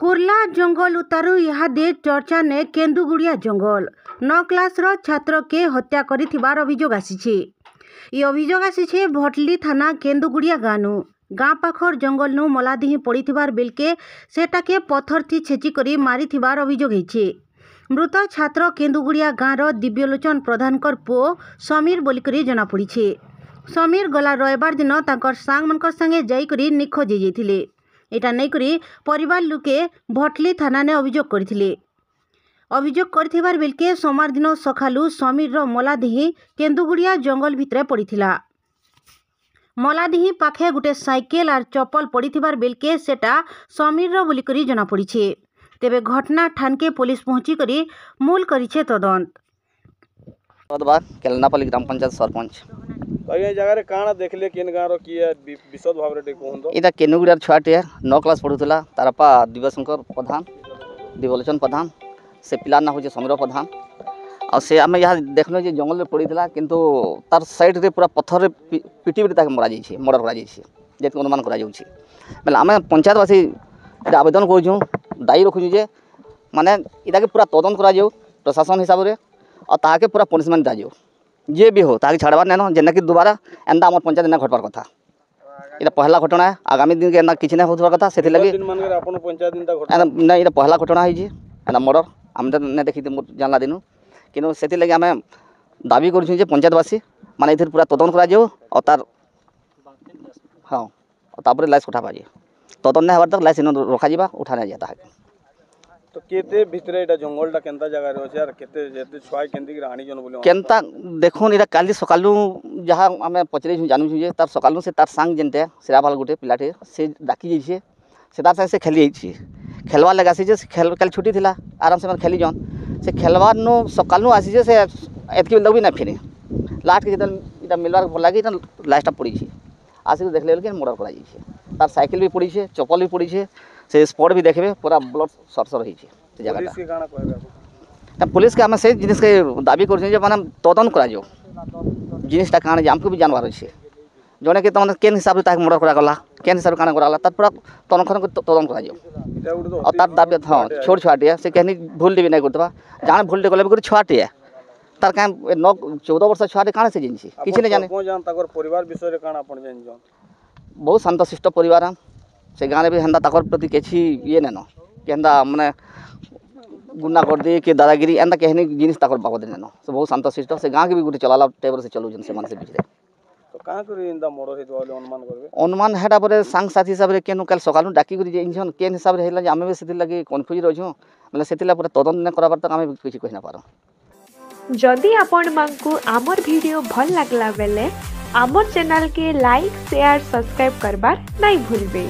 कुर्ला जंगल उतारू इहादे चर्चा ने केन्दुगुड़िया जंगल 9 क्लासर छात्र के हत्या करिथिबार अभियोग आसीछे। ये अभियोग आसीछे भटली थाना केन्दुगुड़िया गानु गाँ पाखर जंगल नु मलादिही पड़िथिबार बेलके सेटाके पत्थर थी छेची करी मारिथिबार अभियोग होइछे। मृत छात्र केन्दुगुड़िया गाँर दिव्यलोचन प्रधानकर पुओ समीर बोलिकरी जना पड़िछे। समीर गला रविवार दिन तांकर सांग मनकर संगे जाइकरी निखोज हो जाइथिले। एटा नहीं करी परिवार लोके भटली थाना ने अभियोग करथिले। अभियोग करथिबार बेलके सोमवार दिन सखालू समीर रो मलादिही केन्दुगुड़िया जंगल भितरे पड़िथिला। मलादिही पाखे गुटे साइकेल आर चप्पल पड़िथिबार बेलके सेटा समीर रो बोलिकरी जना पड़िछे। तेबे घटना ठानके पुलिस पहुंची करी मूल करिछे तदंत। केलनापल्ली ग्राम पंचायत सरपंच जगह काना देखले केन गाँव की विशद भाव इटा केन्दुगुड़ियार छुआटे 9 क्लास पढ़ुला तार बापा दिव्यशंकर प्रधान दिव्यलोचन प्रधान से पिलार ना हो समीर प्रधान और से आम यहाँ देखल जंगल में पड़ा किंतु तार साइड रे पूरा पत्थर पिटी मरा जाइए मर्डर कर अनुमान कर आम पंचायतवासी आवेदन करूँ दायी रखुँ जे माने इटा पूरा तदंत कर प्रशासन हिसाब से और ताके पूरा पनिशमेंट दिजाऊ जे भी हो ताकि छाड़बार नहीं जेना कि दोबारा एंदा आम पंचायत ना घटवार कथा। ये पहला घटना है आगामी दिन के एंदा किसी ना होबार कथा से लगे ना ये पहला घटना है मर्डर आम ना देखी जानला दिन कि से लगे आम दाबी कर पंचायतवासी माने इधर पूरा तदंत कर तार हाँ तापर लाइस उठा पाजे तदंत नहीं हबार तक लाइस रखा उठा नहीं जाता है। तो केते भितरे एटा जंगलटा केनता जगह रहछे यार केते जेते छुआई केंदी राणी जन बोले केनता देखोन इरा काली सकालू जहाँ आम पचरे जानू जे तार सकालू से तार सांग जेनते सिराबाल गुटे पिलाटे से डाकी जाइए से तार से खेली जाइए खेलवार लगे आसी खेल कल छुट्टी थिला आराम से खेली जन से खेलवार नो सकालू आसी से एतकी बेल भी ना फिरे लास्ट के इटा मिलवार लगे लास्टा पड़ी आसिक देखले कि मर्डर कर तार साइकिल भी पड़ी चप्पल भी पड़ी से स्पॉट भी देखे पूरा ब्लड सरसर रही जगह पुलिस के आम से जिनिस के दाबी कर माने तदंत कर जिनिसटा काण आमको भी जानवर अच्छे जड़े के तक केन हिसाब से मर्डर करागला केन हिसाब से कराला तार पूरा तनखन तदंत कर तार दाबी हाँ छोट छुआटे से कहनी भूल भी नहीं करते जाने भूल गले भी छुआटे तार क्या 9-14 वर्ष छुआटे काण से जिन किसी नहीं जाने परिवार विषय बहुत शांतशिष्ट परिवार से गाँव भी हेन्दा ताकर प्रति किसी ये नहीं केन्दा माने गुंडा कर दी कि दादागिरी एंदा कहनी जिनिस ताकर बाबद नहीं से बहुत शांतशिष्ट से गाँव के भी गोटे चलाला टेबर से चलू से मन से बिचरे तो कहाँ करी इंदा मर्डर हेतु वाले अनुमान करबे अनुमान हेटा पर सांग साथी हिसाब रे केनु कल सकालू डाकी करी इंजन केन हिसाब रे हेला आमे भी सेति लगी कन्फ्यूज रहछो मतलब सेतिला पूरा तदंत न कराबार तक आमे किछि कहि ना पारो। जदि आपण मानकु आमर वीडियो भल लागला बेले आमर चैनल के लाइक शेयर सब्सक्राइब करबार नहीं भूलबे।